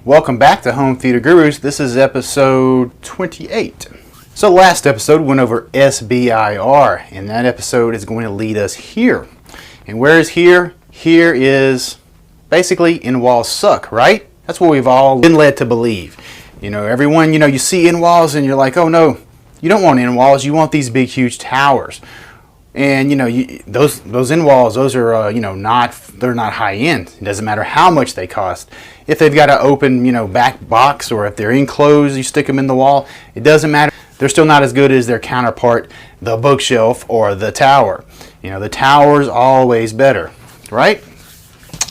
Welcome back to Home Theater Gurus. This is episode 28. So last episode went over SBIR, and that episode is going to lead us here. And where is here? Here is basically in-walls suck, right? That's what we've all been led to believe. You know, everyone, you see in-walls and you're like, oh no, you don't want in-walls, you want these big huge towers. And those in-walls, those are they're not high end. It doesn't matter how much they cost. If they've got an open back box, or if they're enclosed, you stick them in the wall, it doesn't matter. They're still not as good as their counterpart, the bookshelf or the tower. The tower's always better, right?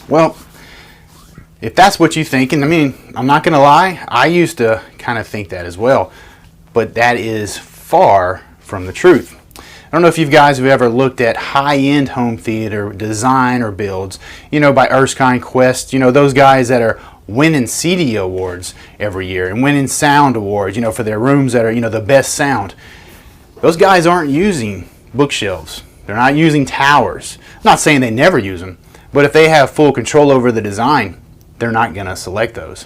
Well, if that's what you think, and I'm not gonna lie, I used to kind of think that as well, but that is far from the truth. I don't know if you guys have ever looked at high-end home theater design or builds, by Erskine Quest, those guys that are winning CD awards every year and winning sound awards, for their rooms that are, the best sound. Those guys aren't using bookshelves. They're not using towers. I'm not saying they never use them, but if they have full control over the design, they're not going to select those.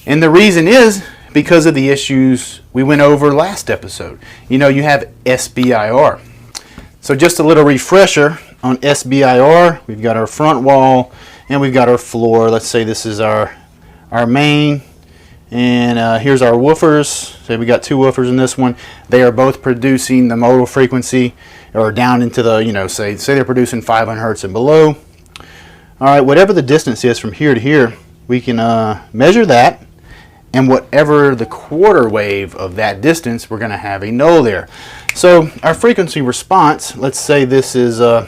And the reason is because of the issues we went over last episode. You have SBIR. So just a little refresher on SBIR. We've got our front wall and we've got our floor. Let's say this is our main, and here's our woofers. Say we got two woofers in this one. They are both producing the modal frequency, or down into the, say they're producing 500 hertz and below. All right, whatever the distance is from here to here, we can measure that. And whatever the quarter wave of that distance, we're going to have a null there. So our frequency response, let's say this is, let's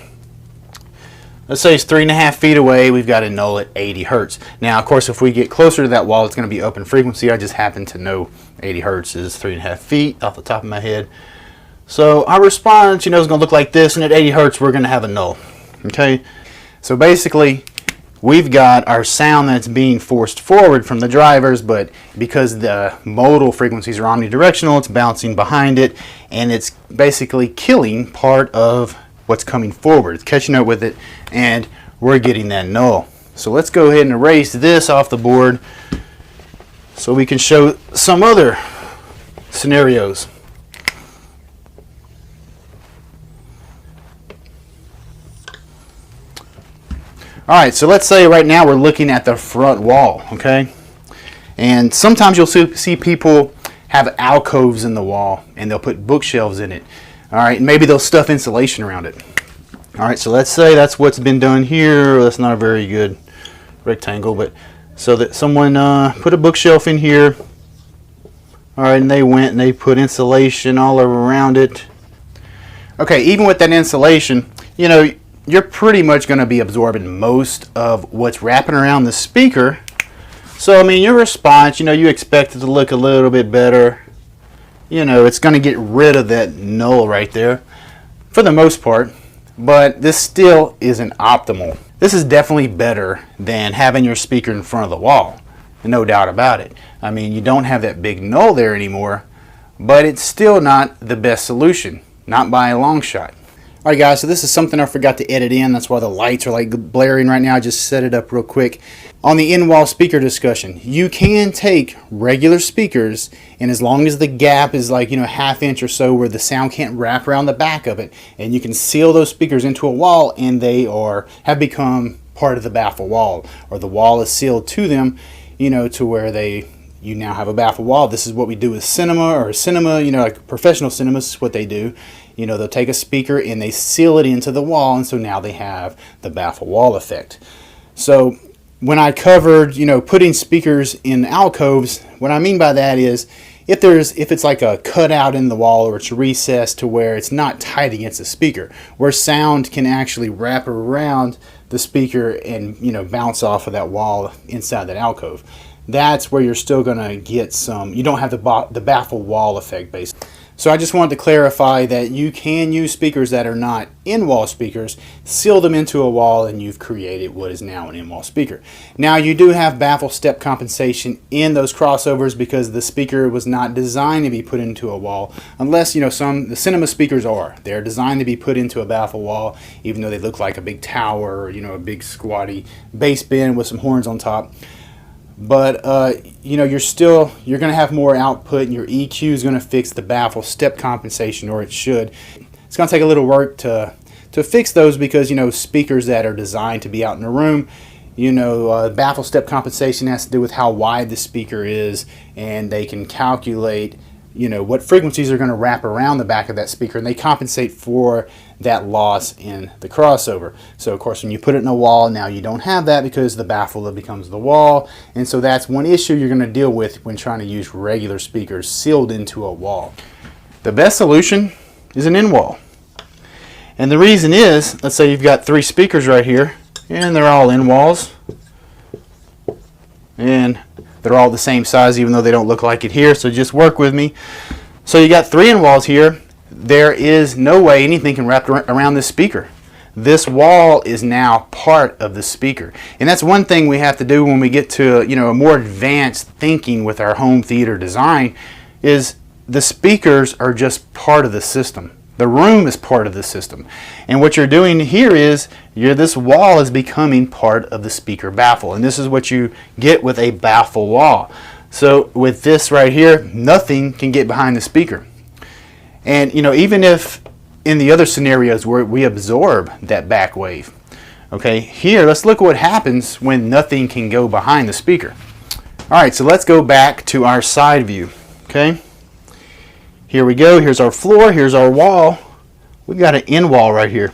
say it's 3.5 feet away, we've got a null at 80 hertz. Now, of course, if we get closer to that wall, it's going to be open frequency. I just happen to know 80 hertz is 3.5 feet off the top of my head. So our response, is going to look like this, and at 80 hertz, we're going to have a null. Okay? So basically, we've got our sound that's being forced forward from the drivers, but because the modal frequencies are omnidirectional, it's bouncing behind it, and it's basically killing part of what's coming forward. It's catching up with it, and we're getting that null. So let's go ahead and erase this off the board so we can show some other scenarios. Alright, so let's say right now we're looking at the front wall, okay? And sometimes you'll see people have alcoves in the wall and they'll put bookshelves in it. Alright, and maybe they'll stuff insulation around it. Alright, so let's say that's what's been done here. That's not a very good rectangle, but so that someone put a bookshelf in here. Alright, and they went and they put insulation all around it. Okay, even with that insulation, you're pretty much going to be absorbing most of what's wrapping around the speaker. So, your response, you expect it to look a little bit better. It's going to get rid of that null right there for the most part, but this still isn't optimal. This is definitely better than having your speaker in front of the wall, no doubt about it. You don't have that big null there anymore, but it's still not the best solution, not by a long shot. Alright guys, so this is something I forgot to edit in. That's why the lights are like blaring right now. I just set it up real quick. On the in-wall speaker discussion, you can take regular speakers, and as long as the gap is like, a half inch or so where the sound can't wrap around the back of it, and you can seal those speakers into a wall, and they have become part of the baffle wall, or the wall is sealed to them, to where you now have a baffle wall. This is what we do with cinema, like professional cinemas is what they do. They'll take a speaker and they seal it into the wall, and so now they have the baffle wall effect. So when I covered, putting speakers in alcoves, what I mean by that is if it's like a cutout in the wall, or it's recessed to where it's not tight against the speaker, where sound can actually wrap around the speaker and bounce off of that wall inside that alcove. That's where you're still going to get some, you don't have the baffle wall effect basically. So I just wanted to clarify that you can use speakers that are not in-wall speakers, seal them into a wall, and you've created what is now an in-wall speaker. Now you do have baffle step compensation in those crossovers because the speaker was not designed to be put into a wall, unless the cinema speakers are. They're designed to be put into a baffle wall, even though they look like a big tower or a big squatty bass bin with some horns on top. but you know, you're going to have more output, and your EQ is going to fix the baffle step compensation, or it should. It's going to take a little work to fix those, because, you know, speakers that are designed to be out in a room, you know, baffle step compensation has to do with how wide the speaker is, and they can calculate, you know, what frequencies are going to wrap around the back of that speaker, and they compensate for that loss in the crossover. So of course, when you put it in a wall, now you don't have that, because the baffle becomes the wall, and so that's one issue you're going to deal with when trying to use regular speakers sealed into a wall. The best solution is an in-wall. And the reason is, let's say you've got 3 speakers right here, and they're all in-walls, and they're all the same size, even though they don't look like it here, so just work with me. So you got 3 in-walls here. There is no way anything can wrap around this speaker. This wall is now part of the speaker. And that's one thing we have to do when we get to, you know, a more advanced thinking with our home theater design, is the speakers are just part of the system. The room is part of the system. And what you're doing here is, this wall is becoming part of the speaker baffle. And this is what you get with a baffle wall. So with this right here, nothing can get behind the speaker. And, you know, even if in the other scenarios where we absorb that back wave, okay, here, let's look at what happens when nothing can go behind the speaker. All right, so let's go back to our side view, okay? Here we go. Here's our floor. Here's our wall. We've got an in wall right here.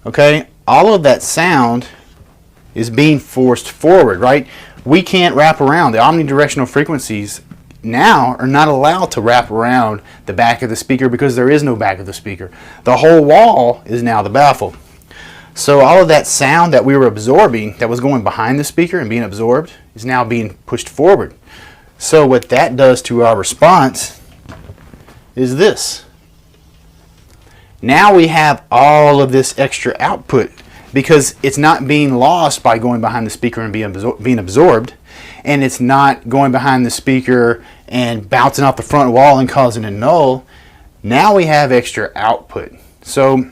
Okay, all of that sound is being forced forward, right? We can't wrap around. The omnidirectional frequencies now are not allowed to wrap around the back of the speaker, because there is no back of the speaker. The whole wall is now the baffle. So all of that sound that we were absorbing, that was going behind the speaker and being absorbed, is now being pushed forward. So what that does to our response is this. Now we have all of this extra output, because it's not being lost by going behind the speaker and being absorbed, and it's not going behind the speaker and bouncing off the front wall and causing a null. Now we have extra output. So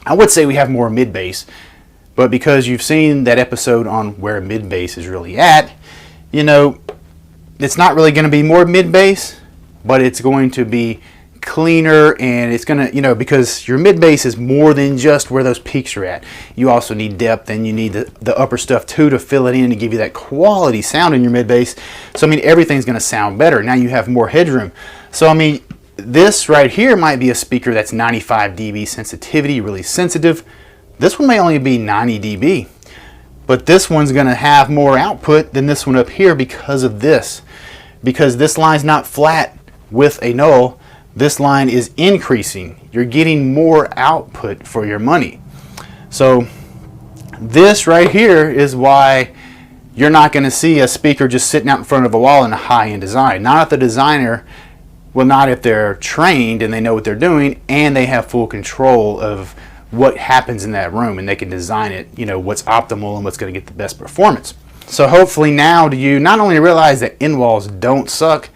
I would say we have more mid bass, but because you've seen that episode on where mid bass is really at, you know, it's not really going to be more mid bass, but it's going to be cleaner, and it's going to, you know, because your mid bass is more than just where those peaks are at. You also need depth, and you need the upper stuff too to fill it in, to give you that quality sound in your mid bass. So I mean, everything's going to sound better. Now you have more headroom. So I mean, this right here might be a speaker that's 95 dB sensitivity, really sensitive. This one may only be 90 dB, but this one's going to have more output than this one up here because of this. Because this line's not flat with a null, this line is increasing. You're getting more output for your money. So this right here is why you're not going to see a speaker just sitting out in front of a wall in a high-end design. Not if the designer, well, not if they're trained and they know what they're doing and they have full control of what happens in that room, and they can design it, you know, what's optimal and what's going to get the best performance. So hopefully now do you not only realize that in-walls don't suck,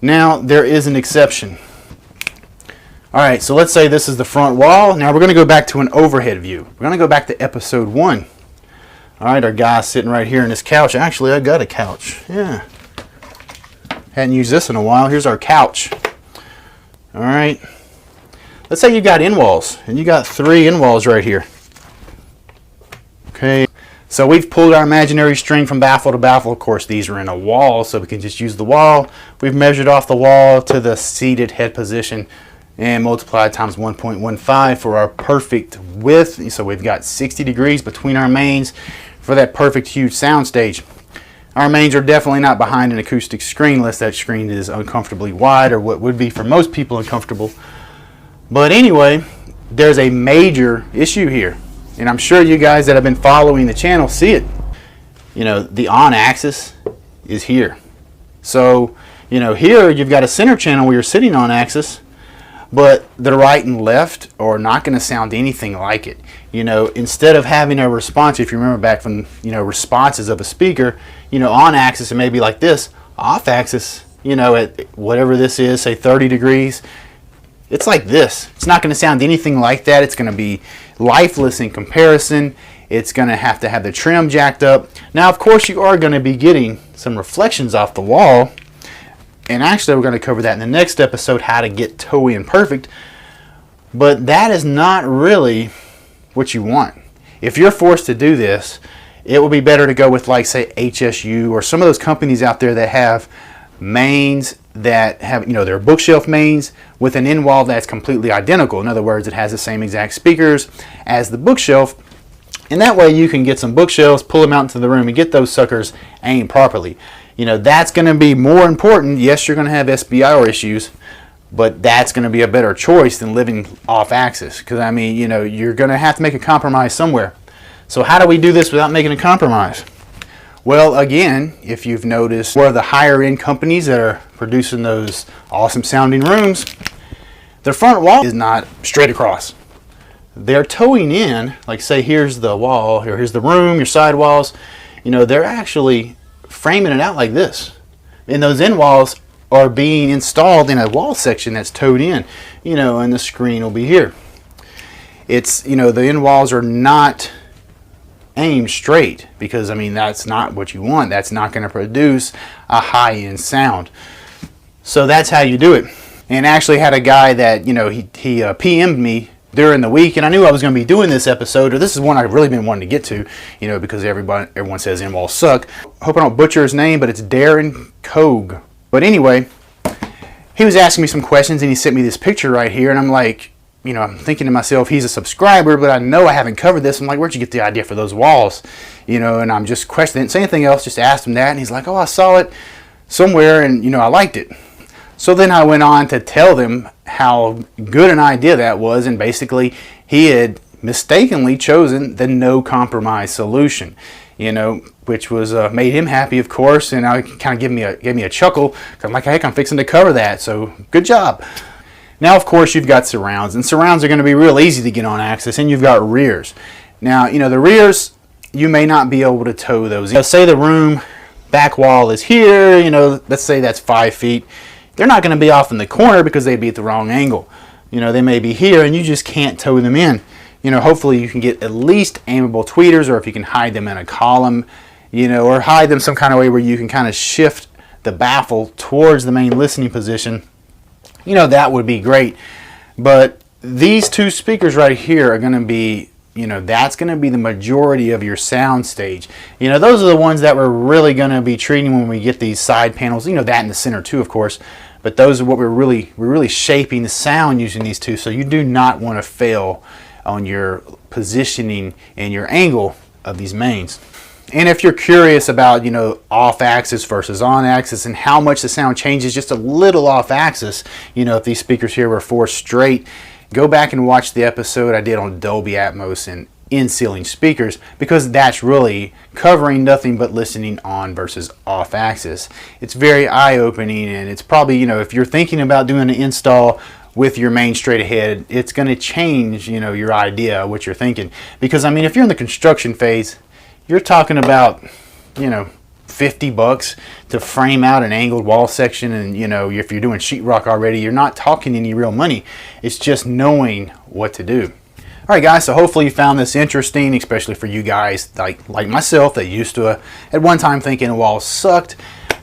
now there is an exception. All right, so let's say this is the front wall. Now we're going to go back to an overhead view. We're going to go back to episode 1. All right, our guy's sitting right here in this couch. Actually, I got a couch. Yeah. Hadn't used this in a while. Here's our couch. All right. Let's say you got in-walls, and you got 3 in-walls right here. Okay. So we've pulled our imaginary string from baffle to baffle. Of course, these are in a wall, so we can just use the wall. We've measured off the wall to the seated head position and multiplied times 1.15 for our perfect width. So we've got 60 degrees between our mains for that perfect huge sound stage. Our mains are definitely not behind an acoustic screen unless that screen is uncomfortably wide, or what would be for most people uncomfortable. But anyway, there's a major issue here, and I'm sure you guys that have been following the channel see it. You know, the on axis is here. So, you know, here you've got a center channel where you're sitting on axis, but the right and left are not going to sound anything like it. You know, instead of having a response, if you remember back from, you know, responses of a speaker, you know, on axis it may be like this. Off axis, you know, at whatever this is, say 30 degrees, it's like this. It's not going to sound anything like that. It's going to be lifeless in comparison, It's going to have the trim jacked up. Now, of course, you are going to be getting some reflections off the wall. And actually, we're going to cover that in the next episode, how to get toe-in perfect. But that is not really what you want. If you're forced to do this, it will be better to go with, like, say, HSU or some of those companies out there that have mains that have, their bookshelf mains with an end wall that's completely identical. In other words, it has the same exact speakers as the bookshelf. And that way you can get some bookshelves, pull them out into the room, and get those suckers aimed properly. That's going to be more important. Yes, you're going to have SBIR issues, but that's going to be a better choice than living off axis. Because, you're going to have to make a compromise somewhere. So how do we do this without making a compromise? Well, again, if you've noticed, one of the higher end companies that are producing those awesome sounding rooms, their front wall is not straight across. They're towing in, like say here's the wall, here's the room, your side walls, they're actually framing it out like this. And those end walls are being installed in a wall section that's towed in, and the screen will be here. It's, the end walls are not aimed straight because, that's not what you want. That's not going to produce a high-end sound. So that's how you do it. And actually had a guy that, he PM'd me during the week, and I knew I was going to be doing this episode, or this is one I've really been wanting to get to, because everyone says end walls suck. Hope I don't butcher his name, but it's Darren Kogue. But anyway, he was asking me some questions, and he sent me this picture right here, and I'm like, I'm thinking to myself, he's a subscriber, but I know I haven't covered this. I'm like, where'd you get the idea for those walls? And I'm just questioning, didn't say anything else, just asked him that, and he's like, oh, I saw it somewhere, and I liked it. So then I went on to tell them how good an idea that was, and basically he had mistakenly chosen the no compromise solution, which was made him happy, of course, and it kind of gave me a chuckle, because I'm like, heck, I'm fixing to cover that, so good job. Now, of course, you've got surrounds, and surrounds are going to be real easy to get on axis, and you've got rears. Now, the rears, you may not be able to tow those. Say the room back wall is here, let's say that's 5 feet. They're not going to be off in the corner because they'd be at the wrong angle. They may be here, and you just can't tow them in. Hopefully you can get at least aimable tweeters, or if you can hide them in a column, or hide them some kind of way where you can kind of shift the baffle towards the main listening position. That would be great. But these two speakers right here are going to be, that's going to be the majority of your sound stage. Those are the ones that we're really going to be treating when we get these side panels. That in the center too, of course. But those are what we're really shaping the sound using these two. So you do not want to fail on your positioning and your angle of these mains. And if you're curious about, off axis versus on axis and how much the sound changes just a little off axis, if these speakers here were 4 straight, go back and watch the episode I did on Dolby Atmos and in-ceiling speakers, because that's really covering nothing but listening on versus off axis. It's very eye-opening, and it's probably, if you're thinking about doing an install with your main straight ahead, it's going to change, your idea, what you're thinking. Because, if you're in the construction phase, you're talking about, $50 to frame out an angled wall section, and if you're doing sheetrock already, you're not talking any real money. It's just knowing what to do. Alright guys, so hopefully you found this interesting, especially for you guys like myself that used to at one time thinking walls sucked.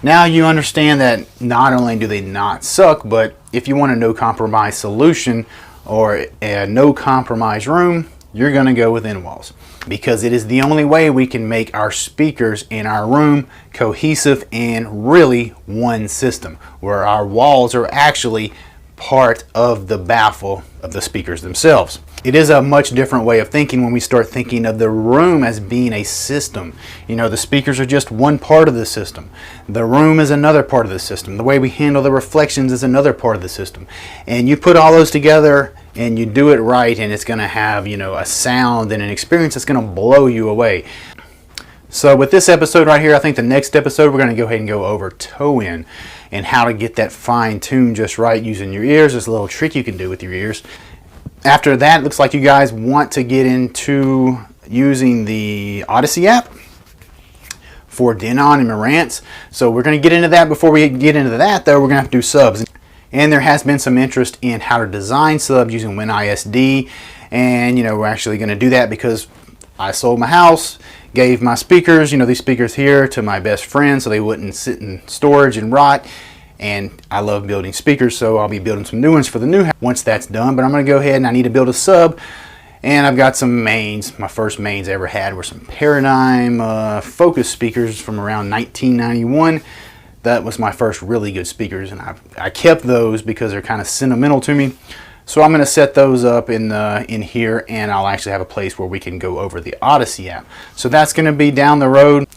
Now you understand that not only do they not suck, but if you want a no compromise solution or a no compromise room, you're going to go with end walls, because it is the only way we can make our speakers in our room cohesive and really one system, where our walls are actually part of the baffle of the speakers themselves. It is a much different way of thinking when we start thinking of the room as being a system. The speakers are just one part of the system. The room is another part of the system. The way we handle the reflections is another part of the system. And you put all those together and you do it right, and it's going to have, a sound and an experience that's going to blow you away. So with this episode right here, I think the next episode we're going to go ahead and go over toe-in and how to get that fine-tuned just right using your ears. There's a little trick you can do with your ears. After that, it looks like you guys want to get into using the Odyssey app for Denon and Marantz. So we're going to get into that. Before we get into that, though, we're going to have to do subs. And there has been some interest in how to design subs using WinISD. And, we're actually going to do that because I sold my house, gave my speakers, you know, these speakers here, to my best friend so they wouldn't sit in storage and rot. And I love building speakers, so I'll be building some new ones for the new house once that's done. But I'm going to go ahead and I need to build a sub. And I've got some mains. My first mains I ever had were some Paradigm Focus speakers from around 1991. That was my first really good speakers, and I kept those because they're kind of sentimental to me. So I'm going to set those up in here, and I'll actually have a place where we can go over the Odyssey app. So that's going to be down the road.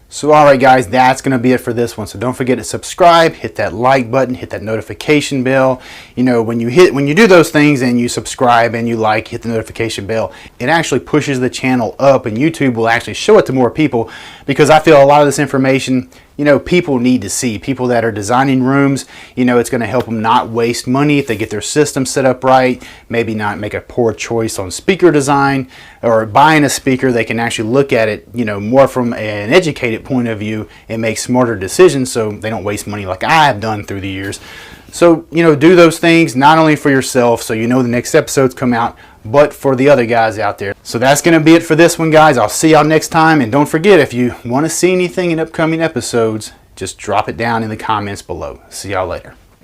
So alright guys, that's going to be it for this one. So don't forget to subscribe, hit that like button, hit that notification bell. You know, when you do those things and you subscribe and you like, hit the notification bell, it actually pushes the channel up, and YouTube will actually show it to more people, because I feel a lot of this information, you know, people need to see. People that are designing rooms, you know, it's going to help them not waste money if they get their system set up right, maybe not make a poor choice on speaker design, or buying a speaker. They can actually look at it, you know, more from an educated point of view and make smarter decisions, so they don't waste money like I have done through the years. So, you know, do those things not only for yourself, so you know the next episodes come out, but for the other guys out there. So that's going to be it for this one, guys. I'll see y'all next time. And don't forget, if you want to see anything in upcoming episodes, just drop it down in the comments below. See y'all later.